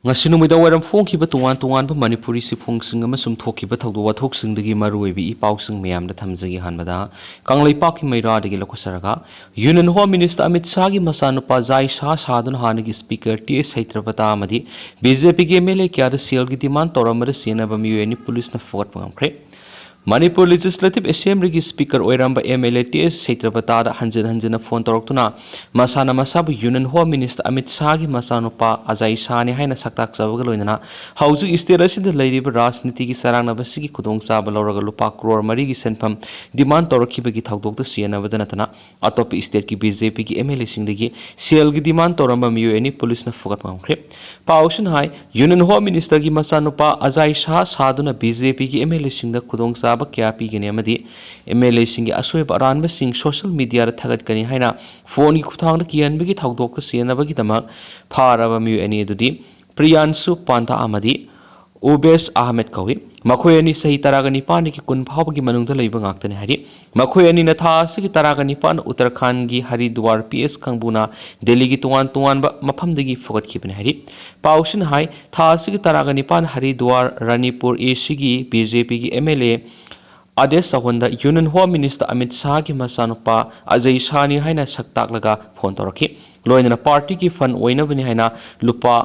ngasi numida waram phongkhiba tungan manipuri sifungsing amasum thokhiba thawdo wathoksingdagi maruibi ipausing miyamda thamjagi hanbada kanglaipak ki mairadagi lokosaraga union home minister Amit Shah gi masanupa Jai Shah sadun hanagi speaker TS Haitrapata amadi BJP gi MLA kya sel gi demand toramada senaba miyeni police na forward pangamkre Manipur Legislative Assembly की speaker ओइरंबा MLA TS Saitrapata हंजन हंजन phone तौरक्तुना मसाना मसाबु union home minister Amit Shah की मसानुपा अजय शाह ने हाइना सक्ताक सबग लोइना हौजु स्टेट असिद लैरिब राजनीति की सरांगनबसिगी खुदोंगचाब लौरगा लुपा करोड़ मरी की सेनफम डिमांड तौरखिबगी थाउदोक्ता सियनबद नतना अतोप स्टेट की BJP की MLA सिंगदगी सेल की डिमांड तौरंबा मियोएनी पुलिस न फुगत मांगख्रे पाउशन हाई यूनियन होम मिनिस्टर की मसानुपा अजय शाह सादुना BJP की MLA सिंगदा खुदोंगचाब क्या पीगने MLA सिंह असोब अरानब सिंह सोशल मीडिया थगटकनी है फोन की खुथांग कियनबगी थौदोक सेनबगीदमक फारब मियोएनी दुदी प्रियांशु पांता आमदी उबेस अहमद कौई मखोयनी सही तरागा निपान की कुन फावगी मनुंगदा लैबा गाक्तने हरि मखोयनी नथा असगी तरागा निपान उत्तराखंड की हरिद्वार PS खंगबुना दिल्ली की तुआन मफमदगी फुगटखिबने हरि पाउशन हाई था असगी तरागा निपान हरिद्वार रानीपुर AC की BJP की MLA आदेश सहोंदा union home minister Amit Shah की मसानुपा अजय शाह ने हाइना सक्ताकलगा फोन तौरखि लोइना पार्टी की फंड ओइनबनि हाइना लुपा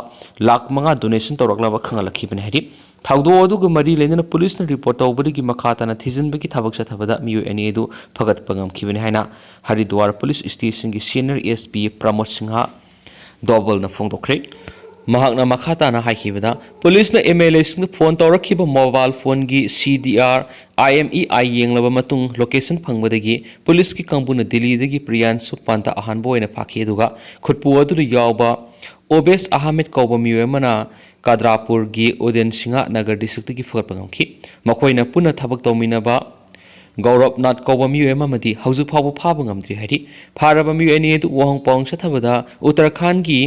लाख 5 डोनेशन तौरकलबा खंगलखिबने हरि थाउदो अदुग मरी लेना पुलिस ने रिपोर्ट तौबदगी मखाताना थिजिनबगी थबक सथबदा मियोएनी एदु फगत पंगमखिबने हाइना हरिद्वार पुलिस स्टेशन की सीनियर SP प्रमोद सिंह डबल न फोंदोखरे महकना मखाताना हाइखिबदा पुलिस ने MLA सिंह फोन तौरखिबा मोबाइल फोन की CDR IMEI येंगलबा मतुंग लोकेशन फंगबदगी पुलिस की कंबुना दिल्ली प्रियांशु पांता अहानबो ओइना फाखि अदुगा खुटपु अदुर यावबा ओबेस अहमद कौबा मियोमना कादरापुर की उदयन सिंह नगर डिस्ट्रिक्ट की फगत पंगमखि मखोइना पुना थबक तौमिनबा गौरव नाथ कौबा मियोमदी हौजु फावबो फाब ngamdri हरि फारबा मियोएनी एदु वहंग पाउंग सथबदा उत्तराखंड की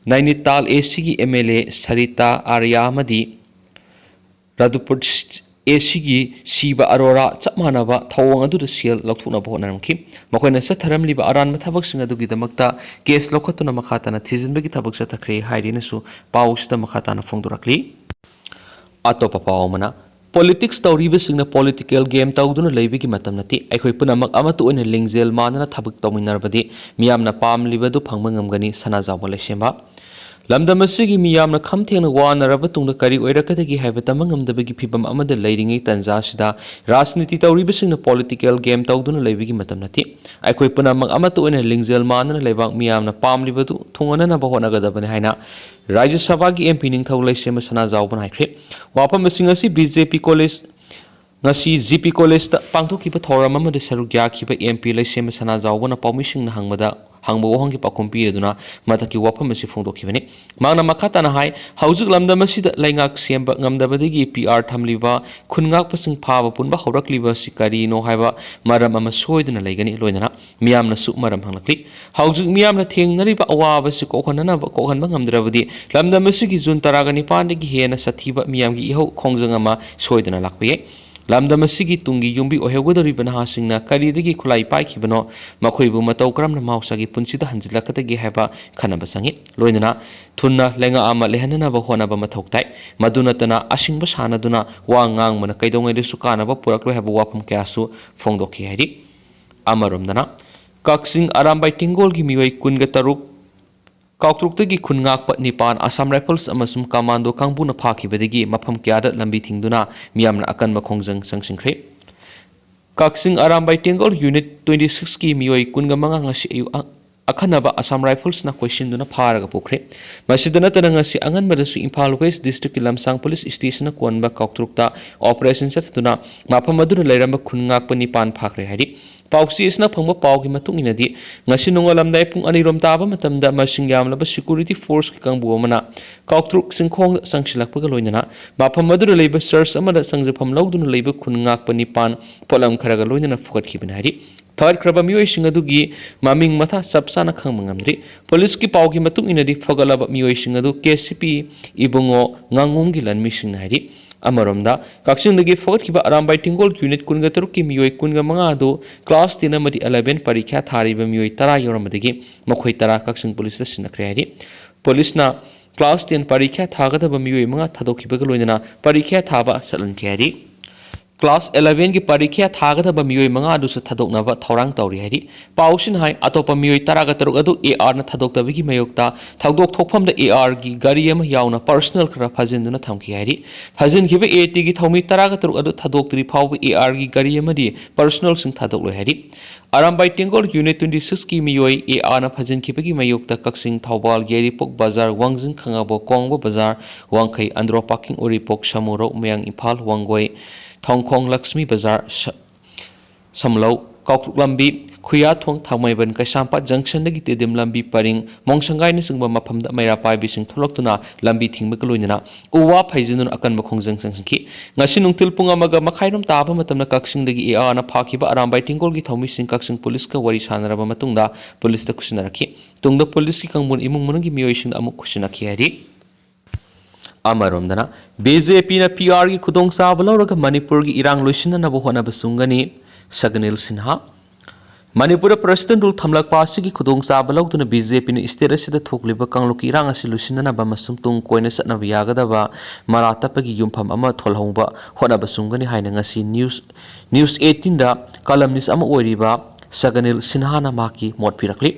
नैनीताल AC की MLA सरिता आर्या मदी रदुपुर AC की Shiba Arora चपमानबा थौवंग अदुद cell लौथुनबा होनरमखि मखोइना सथरमलिबा Aran थबकसिंग अदुगिदमक्ता case लौखतुना मखाताना थिजिनबगी थबक सथख्रे हाइरिनसु पाउसदा मखाताना फोंदोरक्ली अतोप पाउमना पॉलिटिक्स तौरीबसिंगना पॉलिटिकल गेम तौदुना लैबगी मतम नति अखोइ पुनमक अमतु ओइना लिंगजेल मानना थबक तौमिनरबदि मियामना पामलिबदु फंगबा ngamgani सनाजाव लेसेंबा लमदम असिगी मियामना खमथेंना वानरबा तुंगदा करी ओइरकदगी हाइबा तमंगमदबगी फिबम अमदा लैरिङै तंजासिदा राजनीति तौरीबसिंगना पॉलिटिकल गेम तौदुना लैबगी मतम नति अखोइ पुनमक अमतु ओइना लिंगजेल मानना लैबाक मियामना पामलिबदु थुंगनना होनगदबने हाइना राज्य सभा की MP Ningthou लैसेम सनाजावबन हाइख्रे वाफम असिंगसी BJP college ngasi GP college ta pangthokiba thoram amada saruk yakiba MP laisem sanajaw na permission na hangmada hangbo hangi pakompi aduna mataki wafam asi phongdokhibani mangna makhata na hai haujuk lamdam asida laingak semba ngamdabadagi PR thamliba khungak pasing phaba punba horakliba sikari no haiba maram ama soidna laigani loinana miyamna su maram hanglakli haujuk miyamna thengnariba awaba si kokhanana kokhanba ngamdrabadi lamdam asigi jun taragani pandagi hena sathiba miyamgi ihau khongjang ama soidna lakpe lamdam asigi tungi yumbi ohegodoriba nahasingna karidagi khulai paikibano makhoi matau karamna mausagi punsida hanjilakatagi haiba khanaba sangi loinana thunna lenga ama lehanana ba honaba mathoktai madunatana asingba sanaduna wa ngangmana kaidongai desu kanaba puraklo haiba wapum kyasu phongdokhi hairi amaromdana kaksing arambai tingol gi miwai kunga taruk काउट्रुक्तगी खुनगाक निपान Assam rifles अमसुम commando कांगबुना फाखिबदगी मफम क्यादा लंबी थिंगदुना मियामना अकन मखोंजंग संसिंख्रे काक्सिंग अरामबाई टेंगल यूनिट 26 की मियोई कुनगा मंगा ngasi अखनबा असम राइफल्स ना क्वेश्चन दुना फारगा पोखरे मसिदना तनंगसी अंगनबदसु इम्फाल वेस्ट डिस्ट्रिक्ट की लमसांग पुलिस स्टेशन कोनबा काउट्रुक्ता ऑपरेशन सतुना माफम मदुना लैरंबा खुनगाक निपान फाखरे हारि पाउसी इसना फंगबा पाउगी मतुंग इनदी ngasi नोंगलमदाय पुंग अनिरोम ताबा मतमदा मसिंग यामलबा सिक्युरिटी फोर्स की कांगबु अमना काउट्रुक सिंखोंग संगसिलकपगा लोइनना माफम मदुना लैबा सर्च अमदा संजफम लौदुना लैबा खुनगाक निपान पोलम खरगा लोइनना फुगतखिबन हारि थर्ड क्रब मियोइसिंग अदुगी ममिंग मथा सबसाना खंगमंगमद्री पुलिस की पाउगी मतुंग इनदी फगलब मियोइसिंग अदु KCP इबुंगो ngangongi lanmising हारि अमरोमदा काक्सिंगदगी फगतखिबा अरामबाई टिंगोल यूनिट कुनगा तरुक की मियोइ कुनगा मंगा दो क्लास 10 अमदी 11 परीक्षा थारिबा मियोइ 10 योरमदगी मखोइ 10 काक्सिंग पुलिस सिनख्रे हारि पुलिसना क्लास 10 परीक्षा थागदब मियोय मंगा थादोखिबग लोइना परीक्षा थाबा चलनखे हारि क्लास 11 की परीक्षा थागदब मियोय मंगा दुस थादोकनबा थौरांग तौरी हारि पाउसिन हाय अतोप मियोय तरागा तरुक अदु AR न थादोकतबगी मयोक्ता थादोक थोकफमद AR की गाड़ी अमा यावना पर्सनल खरा फजिनदुना थमखि हारि फजिनखिबा AT की थौमी तरागा तरुक अदु थादोकतरि फाव AR की गाड़ी अमदि पर्सनल सिंग थादोकलोय हारि अरामबाई टेंगोल यूनिट 26 की मियोय AR न फजिनखिबगी मयोक्ता कक्सिंग थौबाल येरिपोक बाजार वांगजिंग खंगाबो कोंगबो बाजार वांखै अंद्रो पार्किंग ओरिपोक समूरो मयांग इम्फाल वांगोय थोंगखोंग लक्ष्मी बाजार समलौ कौकुक लंबी खुयाथोंग थांगमैबन कैसामपाट जंक्शन दगी तेदिम लंबी परिंग मोंगसंगाई नसिंगबा मफमदा मैरा पाइबिसिंग थोलक्तुना लंबी थिंगबक लोइना उवा फैजुनुन अकनब खोंजंग संगखि ngasi nungtil pung amaga makhairam taba matamna kaksing dagi AR na phakiba arambai tingol gi thomi sing kaksing police ka wari sanaraba matungda police ta kusinaraki tungda police ki kangmun imung munung gi miyoising amuk kusinaki hari amaromdana BJP na PR की खुदोंग साबलौरग मणिपुर की इरांग लोइसिननब होनब सुंगनी सगनिल Sinha Manipur president rule थमलकपा की खुदोंग साबलौदुना BJP ने state असिद थोकलिब कांगलुक इरांग असि लोइसिननब मसुम तुंग कोइना सतनब यागदबा मरातपगी युमफम अमा थोलहौबा होनब सुंगनी हाइना ngasi news 18 दा कलमनिस्ट अमा ओइरिबा सगनिल सिन्हा ना माकी मोट पिरकली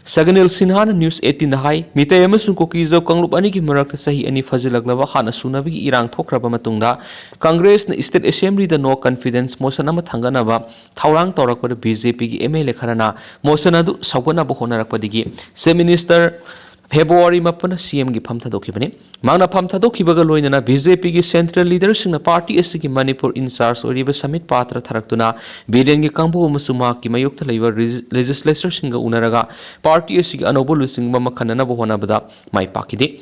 सगनिल सिन्हा न्यूज 18 हाई मितै अमसुंग कोकीजो कांगलुप अनि की मरक सही अनि फजिलगलबा हाना सुनबगी इरांग थोक्रबा मतुंगदा कांग्रेस न state assembly the no confidence motion अमा थंगनबा थौरांग तौरकपद BJP की MLA खरना मोशन अदु सौगनबा होनरकपदिगी से मिनिस्टर फेब्रुआरी मपन CM की फम थादोखिबनी मांगना फम थादोखिबगा लोइनना BJP की सेंट्रल लीडरशिप न पार्टी एस की मणिपुर इंचार्ज ओरिबा समित पात्र थरक्तुना बिरेन की कांबु अमसुमा की मयुक्त लेबर लेजिस्लेचर सिंगा उनरगा पार्टी एस की अनोबो लुसिंग मखनना होनबदा माइ पाकिदे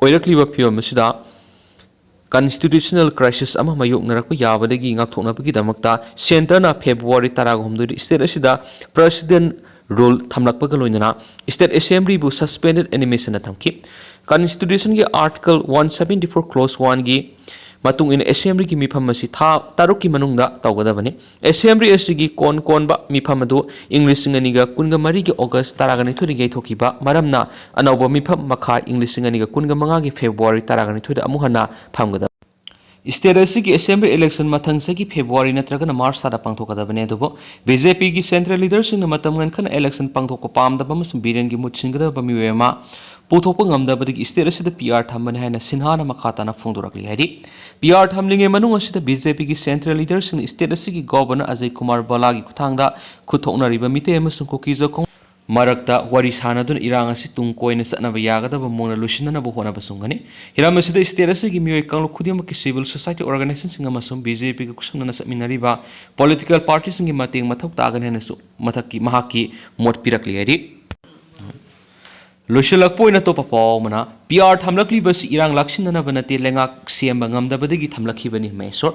ओइरक्लिबा फियम मसिदा constitutional crisis ama mayoknarakpa yabadagi ngakthoknabagidamakta center na February 13 state asida president rule thamlakpaga loinana state assembly bu suspended animation na thamki constitution gi article 174 clause 1 gi matung in assembly gi mifam asi tha taruk ki manungda tawgadabani assembly asigi kon ba mifam adu english ngani ga kunga mari gi august 12 gi thokiba maramna anobo mifam makha english ngani ga kunga manga gi February 13 amuhana phamgada state की assembly election मथंग से February नत्रगन मार्च सादा पांथोकदबने दुबो BJP की central leadership मतमगन खन election पांथोको पामदब मसम Biren की मुतसिंगदब मिवेमा पुथोप ngамदबदि state असिद PR थमने हाइना सिन्हाना मखाताना फोंदोरकली हाइदि PR थमलिंगे मनुंग असिद BJP की सेंट्रल लीडरशिप स्टेट असिगी गवर्नर अजय कुमार बाला की खुथांगदा खुथोकनरिबा मिते अमसुंग कोकीजो मरक्ता वरी सानदुन इरांग असि तुंग कोइना सतनबा यागदबा मोना लुसिननबा होनबा सुंगनी हिराम असिद स्टेट असिगी मियोय कांगलु खुदिम की सिविल सोसाइटी ऑर्गेनाइजेशन सिंग अमसुम BJP की कुसंगना समिनारिबा पॉलिटिकल पार्टी सिंग मतेंग मथक तागन हेनसु मथकी महाकी मोट पिरकली हरि लुसिलक पोइना तो पावमना PR थमलकली बस इरांग लक्षिननबा नते लेंगाक सेम ngамदबदगी थमलखिबनी मेसोर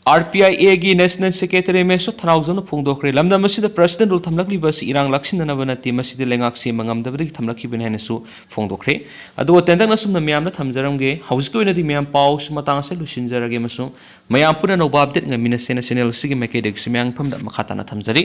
RPIA की नेशनल सेक्रेटरी में सो थनाउजन फोंदोखरे लमदम मसिद प्रेसिडेंट रूल थमलकली बस इरांग लक्षिननबा नते मसिद लेंगाक सेम ngамदबदगी थमलखिबनी हेनसु फोंदोखरे अदो तेंदक नसुम म्यामना थमजरमगे हाउस कोइनदि म्याम पाउ समतांग से लुसिनजरगे मसु म्याम पुना नोबा अपडेट ngमिना चैनल सिगी मेकेडेक सिम्यांग फमदा मखाताना थमजरी।